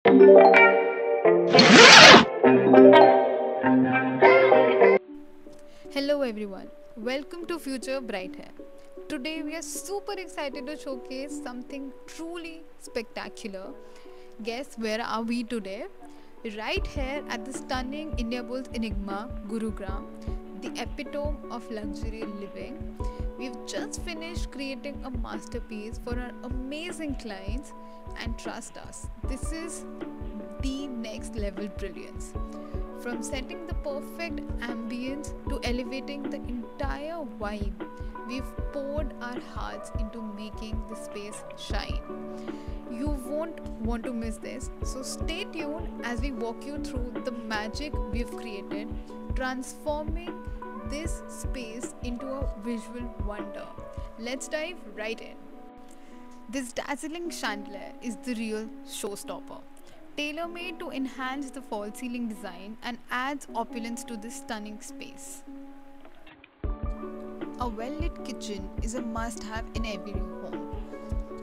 Hello everyone, welcome to Future Bright Hair. Today we are super excited to showcase something truly spectacular. Guess where are we today? Right here at the stunning Indiabulls Enigma, Gurugram, the epitome of luxury living. We've just finished creating a masterpiece for our amazing clients, and trust us, this is the next level brilliance. From setting the perfect ambience to elevating the entire vibe, we've poured our hearts into making the space shine. You won't want to miss this, so stay tuned as we walk you through the magic we've created, transforming this space into a visual wonder. Let's dive right in. This dazzling chandelier is the real showstopper. Tailor made to enhance the false ceiling design and adds opulence to this stunning space. A well lit kitchen is a must have in every home.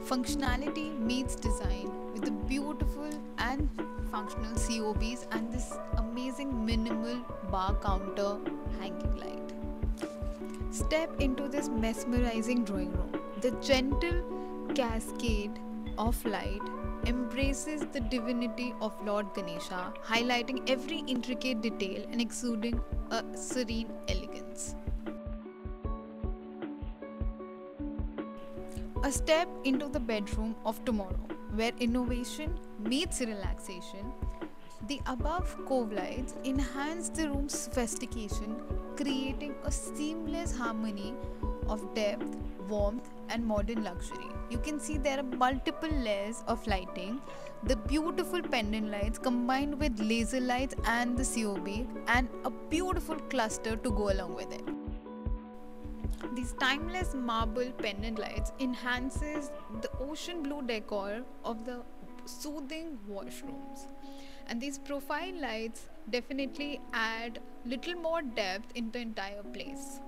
Functionality meets design with the beautiful and functional COBs and this amazing minimal bar counter hanging light. Step into this mesmerizing drawing room. The gentle cascade of light embraces the divinity of Lord Ganesha, highlighting every intricate detail and exuding a serene elegance. A step into the bedroom of tomorrow, where innovation meets relaxation. The above cove lights enhance the room's sophistication, creating a seamless harmony of depth, warmth, and modern luxury. You can see there are multiple layers of lighting. The beautiful pendant lights combined with laser lights and the COB, and a beautiful cluster to go along with it. These timeless marble pendant lights enhances the ocean blue decor of the soothing washrooms. And these profile lights definitely add little more depth in the entire place.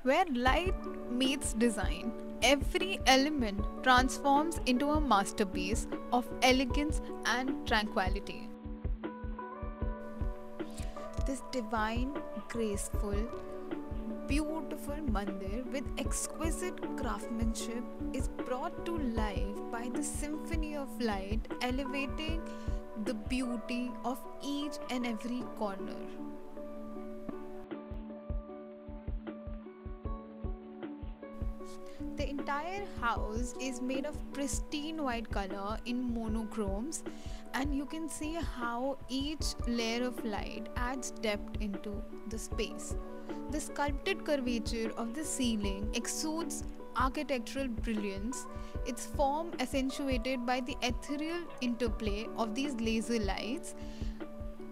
Where light meets design, every element transforms into a masterpiece of elegance and tranquility. This divine, graceful, beautiful mandir with exquisite craftsmanship is brought to life by the symphony of light, elevating the beauty of each and every corner. The entire house is made of pristine white color in monochromes, and you can see how each layer of light adds depth into the space. The sculpted curvature of the ceiling exudes architectural brilliance, its form accentuated by the ethereal interplay of these laser lights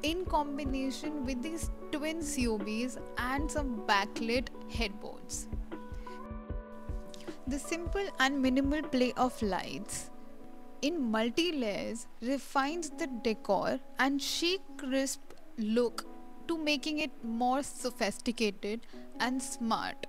in combination with these twin COBs and some backlit headboards. The simple and minimal play of lights in multi layers refines the decor and chic, crisp look to making it more sophisticated and smart.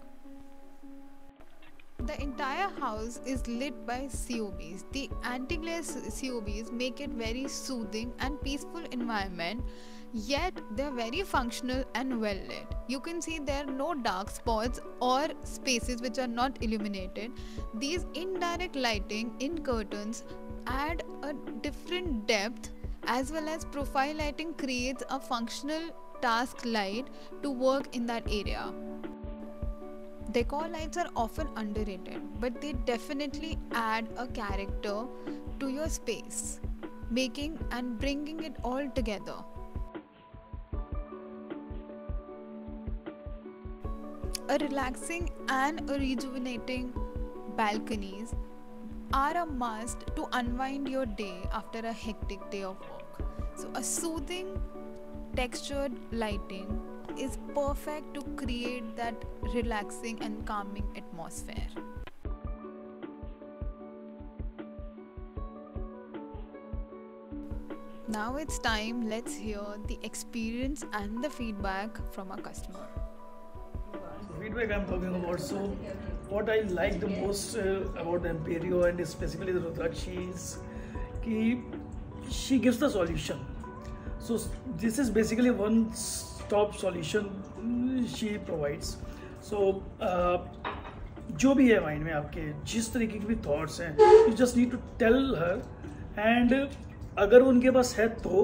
The entire house is lit by COBs. The anti-glare COBs make it very soothing and peaceful environment, yet they are very functional and well lit. You can see there are no dark spots or spaces which are not illuminated. These indirect lighting in curtains add a different depth, as well as profile lighting creates a functional task light to work in that area. Decor lights are often underrated, but they definitely add a character to your space, making and bringing it all together. A relaxing and a rejuvenating balconies are a must to unwind your day after a hectic day of work. So a soothing textured lighting is perfect to create that relaxing and calming atmosphere. Now it's time, let's hear the experience and the feedback from our customer. Feedback I'm talking about. So, what I like the most about the Imperio and specifically the Rudrakshi is कि she gives the solution. So this is basically one stop solution she provides. सो जो भी है mind में आपके, जिस तरीके के भी थॉट्स हैं, you just need to tell her. And अगर उनके पास है तो,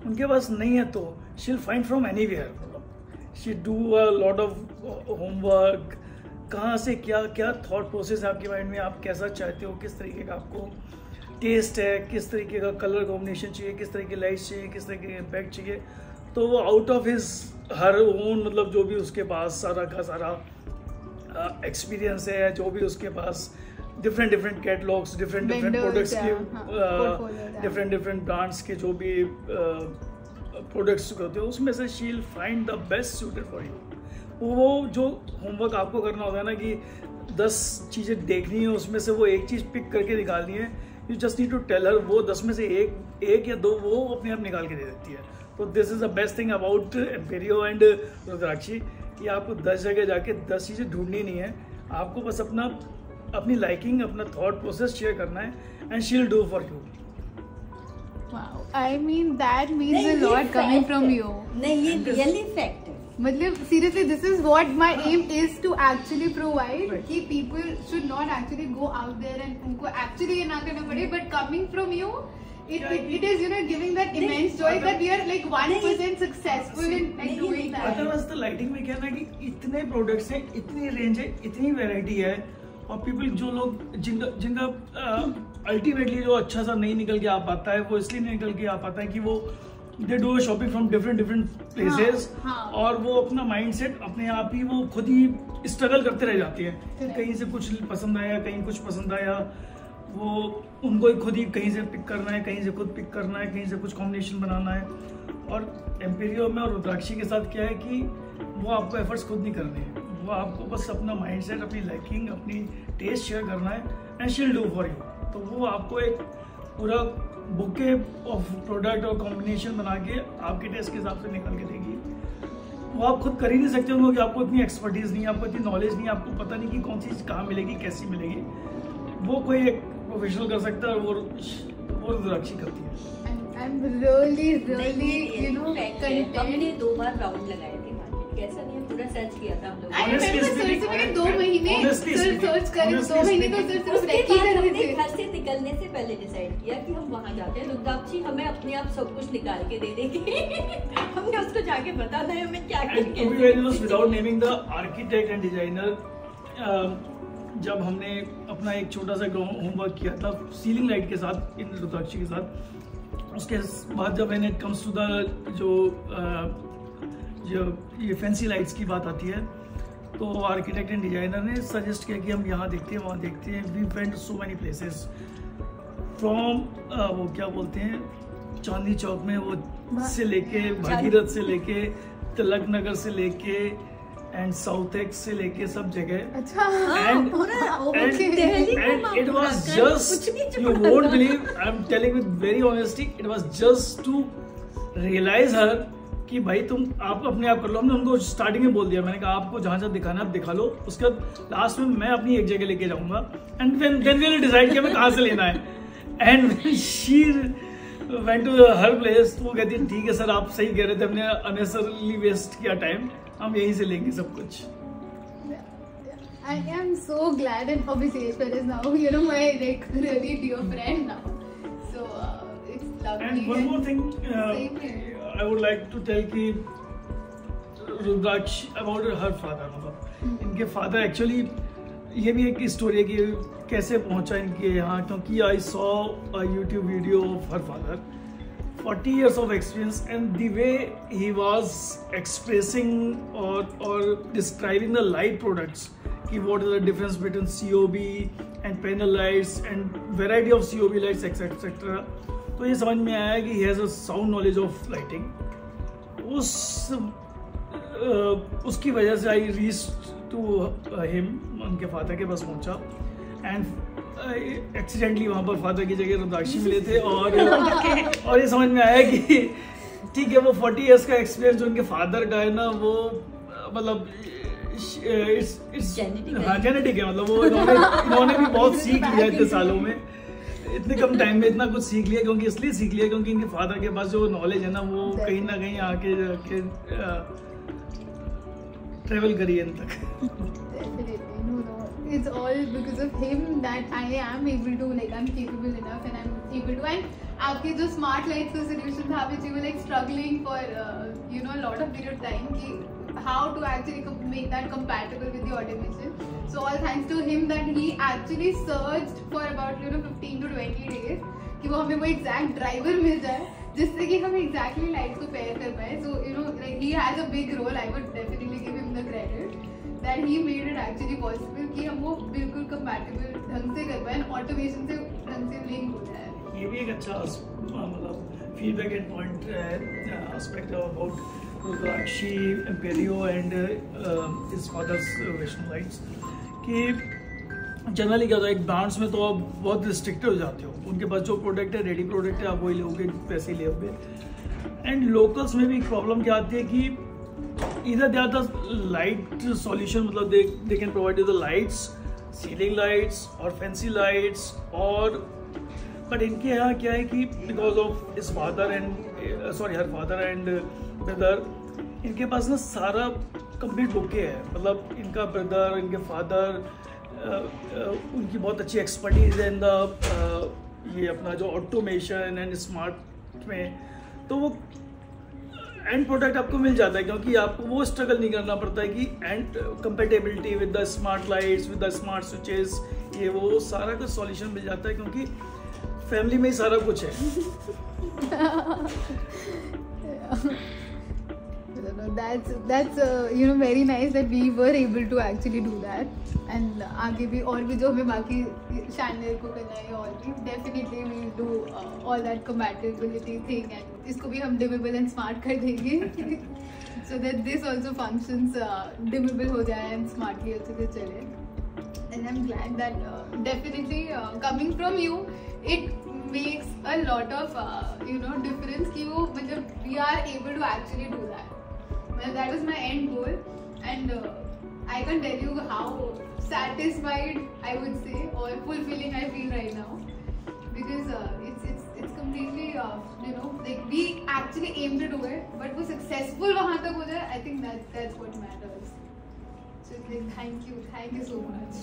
उनके पास नहीं है तो she will find from anywhere. She do a lot of homework. कहाँ से क्या क्या थॉट प्रोसेस है आपके माइंड में, आप कैसा चाहते हो, किस तरीके का आपको टेस्ट है, किस तरीके का कलर कॉम्बिनेशन चाहिए, किस तरह की लाइट्स चाहिए, किस तरह के इम्पैक्ट चाहिए. तो वो out of his her own, मतलब जो भी उसके पास सारा का सारा एक्सपीरियंस है, जो भी उसके पास डिफरेंट कैटलॉग्स, डिफरेंट प्रोडक्ट्स के, डिफरेंट ब्रांड्स के जो भी प्रोडक्ट्स होते हैं, उसमें से she will find the best suited for you. वो जो होमवर्क आपको करना होता है ना कि 10 चीज़ें देखनी है, उसमें से वो एक चीज़ पिक करके निकालनी है. You just need to tell her. वो 10 में से एक या 2 वो अपने आप निकाल के दे देती है. तो this is the best thing about Emperio and Rudrakshi, कि आपको 10 जगह जाके 10 चीज़ें ढूंढनी नहीं है. आपको बस अपनी लाइकिंग, अपना थॉट प्रोसेस शेयर करना है, and she will do for you. Wow, I mean that means a lot coming from you. नहीं, ये रियली फैक्ट है. मतलब seriously, this is what my aim is to actually provide, कि people should not actually go out there and उनको actually ये ना करना पड़े, but coming from you, it is, you know, giving that immense joy that we are like 1% successful in doing that. Otherwise तो lighting में क्या है ना कि इतने प्रोडक्ट्स हैं, इतनी रेंज है, इतनी वैरायटी है, और पीपल जो लोग जिनका अल्टीमेटली जो अच्छा सा नहीं निकल के आ पाता है, वो इसलिए नहीं निकल के आ पाता है कि वो they do shopping from different places. और वो अपना माइंडसेट अपने आप ही वो खुद ही स्ट्रगल करते रह जाते हैं. कहीं से कुछ पसंद आया, कहीं कुछ पसंद आया, वो उनको ही खुद ही कहीं से पिक करना है, कहीं से खुद पिक करना है, कहीं से कुछ कॉम्बिनेशन बनाना है. और एम्पेरियो में और रुद्राक्षी के साथ क्या है कि वो आपको एफर्ट्स खुद नहीं करने हैं. वो आपको बस अपना माइंडसेट, अपनी लाइकिंग, अपनी टेस्ट शेयर करना है, and she will do for you. तो वो आपको एक पूरा बुके ऑफ प्रोडक्ट और कॉम्बिनेशन बना के आपके टेस्ट के हिसाब से निकाल के देगी. वो आप खुद कर ही नहीं सकते होंगे, कि आपको इतनी एक्सपर्टीज नहीं है, आपको इतनी नॉलेज नहीं है, आपको पता नहीं कि कौन सी चीज़ कहाँ मिलेगी, कैसी मिलेगी. वो कोई एक प्रोफेशनल कर सकता है, और वो रुद्राक्षी करती है. I'm really, you know, content. हमने 2 बार राउंड लगाए थे मार्केट, कैसा नहीं है, पूरा सर्च किया था हम लोग. I remember सर्च मैंने 2 महीने सर्च करे, 2 महीने तो सिर्फ रेकी कर रहे थे. घर से निकलने से पहले डिसाइड किया कि हम वहाँ जाते हैं, रुद्राक्षी हमें अपने आप सब कुछ निकाल के दे देगी. हमने उसको जाके बताना है हमें क्या करके. Without naming the architect and designer, जब हमने अपना एक छोटा सा होमवर्क किया था सीलिंग लाइट के साथ, इन रुद्राक्षी के साथ, उसके बाद जब when it comes to the जो ये फैंसी लाइट्स की बात आती है, तो आर्किटेक्ट एंड डिजाइनर ने सजेस्ट किया कि हम यहाँ देखते हैं, वहाँ देखते हैं. We went so many places from वो क्या बोलते हैं, चांदनी चौक में वो से लेके, भागीरथ से लेके, तिलक नगर से लेके, एंड साउथ एक्स से लेके सब जगह. अच्छा. and it was just, you won't believe, I'm telling with very honesty, it was just to realize her कि भाई तुम आप अपने आप कर लो. हमने उनको स्टार्टिंग में बोल दिया, मैंने कहा आपको जहाँ जहाँ दिखाना आप दिखा लो, उसके बाद लास्ट में मैं अपनी एक जगह लेके जाऊंगा, and then we will decide कि हमें कहाँ से लेना है. And she went to her place. वो कहती है ठीक है सर, आप सही कह रहे थे, हमने अननेसेसरली वेस्ट किया टाइम, हम यहीं से लेंगे सब कुछ. I am so glad, and obviously Ishwar is now, you know, my like really dear friend now. So it's lovely. And one more thing, I would like to tell कि रुद्राक्ष about her father, मतलब इनके father actually, ये भी एक story है कि कैसे पहुंचा इनके यहाँ, क्योंकि I saw a YouTube video of her father, 40 years of experience, and the way he was expressing or describing the light products, कि what is the difference between COB and panel lights and variety of COB lights etc. तो ये समझ में आया कि he has a sound knowledge of lighting. उसकी वजह से I reached to him, उनके फादर के पास पहुंचा, एंड एक्सीडेंटली वहाँ पर फादर की जगह रुद्राक्षी मिले थे, और ये समझ में आया कि ठीक है, वो 40 इयर्स का एक्सपीरियंस जो उनके फादर का है ना, वो मतलब जेनेटिक है, मतलब वो इन्होंने भी बहुत सीख लिया इतने सालों में. इतने कम टाइम में इतना कुछ सीख लिया, क्योंकि इसलिए सीख लिया क्योंकि इनके फादर के पास जो नॉलेज है ना वो कहीं ना कहीं आके जाके ट्रेवल करी है इन तक। It's all because of him that I am able to, like, I'm capable enough and I'm able to. And आपके जो smart lights का solution था, which you were like struggling for you know a lot of period of time कि how to actually make that compatible with the automation. So all thanks to him that he actually searched for about 15 to 20 days कि वो हमें वो exact driver मिल जाए जिससे कि हम exactly lights को pair कर पाए. So like he has a big role. I would definitely give him the credit that he made it actually possible कि हम वो बिल्कुल compatible ढंग से कर पाए, automation से ढंग से link हो जाए. ये भी एक अच्छा मतलब feedback and point aspect about Rudrakshi, Emperio and his father's Vaishno lights कि जनरली क्या होता है, एक ब्रांड्स में तो आप बहुत रिस्ट्रिक्टेड हो जाते हो, उनके पास जो प्रोडक्ट है रेडी प्रोडक्ट है आप वही लोगे, पैसे ले लोगे. एंड लोकल्स में भी एक प्रॉब्लम क्या आती है कि इधर they are the light solution, मतलब they can provide you the lights, ceiling lights और फैंसी लाइट्स, और बट इनके यहाँ क्या है कि because of his father and sorry her father and brother, इनके पास ना सारा कंप्लीट बुके है. मतलब इनका ब्रदर, इनके फादर, उनकी बहुत अच्छी एक्सपर्टीज है इन द ये अपना जो ऑटोमेशन एंड स्मार्ट में, तो वो एंड प्रोडक्ट आपको मिल जाता है क्योंकि आपको वो स्ट्रगल नहीं करना पड़ता है कि and compatibility with the smart lights, with the smart switches, ये वो सारा कुछ सॉल्यूशन मिल जाता है क्योंकि फैमिली में ही सारा कुछ है. That's very nice that we were able to actually do that. And आगे भी और भी जो हमें बाकी चैनल को करना है और भी definitely we will do all that compatibility thing, and इसको भी हम dimmable and smart कर देंगे so that this also functions dimmable हो जाए and smartly अच्छे से चले. And I'm glad that definitely coming from you, it makes a lot of difference कि वो मतलब we are able to actually do that. Well, that was my end goal, and I can tell you how satisfied I would say or fulfilling I feel right now, because it's completely like we actually aim to do it, but वो successful वहाँ तक हो जाए, I think that's what matters. So like, thank you so much.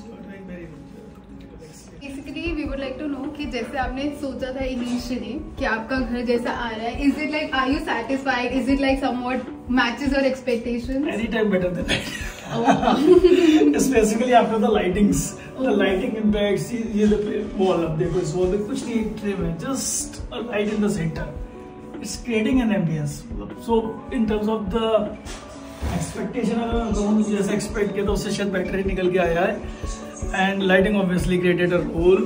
Basically we would like to know कि जैसे आपने सोचा था initially कि आपका घर जैसा आ रहा है, is it like, are you satisfied, is it like somewhat matches your expectations? Anytime better than that. Specifically after the lightings, the lighting impacts, ये the wall अब देखो, इस wall में कुछ नहीं trim है, just a light in the center. It's creating an ambience. So in terms of the expectation, अगर मैं कहूँ जैसे expect किया तो उससे शायद better ही निकल के आया है. And lighting obviously created a role.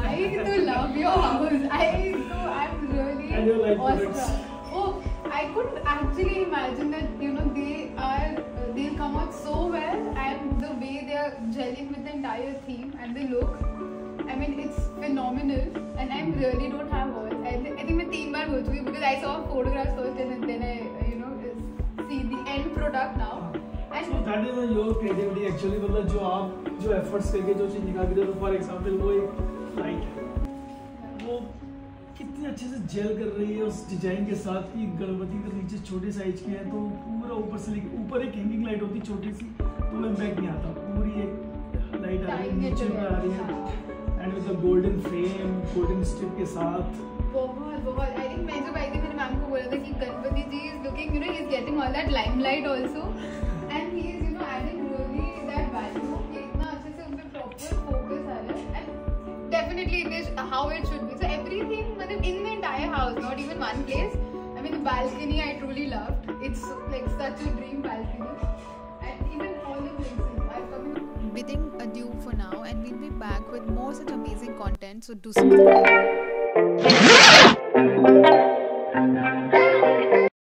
I do love your house. I'm really And you like products. Oh, I couldn't actually imagine that they'll come out so well, and the way they are gelling with the entire theme and the look. I mean, it's phenomenal, and I really don't have words. I think मैं 3 बार बोल चुकी because I saw photographs first and then I see the end product now. So that is your creativity actually. मतलब जो आप जो efforts करके जो चीज़ निकाल के दे, तो for example वो एक लाइट है, वो कितनी अच्छे से जेल कर रही है उस डिजाइन के साथ कि गणपति के नीचे छोटे साइज की है, तो पूरा ऊपर से लेके ऊपर एक हैंगिंग लाइट होती छोटी सी, तो वो इम्पैक्ट नहीं आता, पूरी एक लाइट आ रही है नीचे में आ रही है, and with the golden frame, golden strip के साथ. बहुत आई थिंक मैं जब आई थी मैंने मैम को बोला था कि Ganpati ji is looking he is getting all that limelight also, and he is adding really that value कि इतना अच्छे से उन पे प्रॉपर फोकस आ रहा है, and definitely it is how it should be. So everything मतलब in the entire house, not even one place. I mean the balcony I truly loved, it's like such a dream balcony, and even all the places I coming. Bidding adieu for now, and we'll be back with more such amazing content, so do subscribe.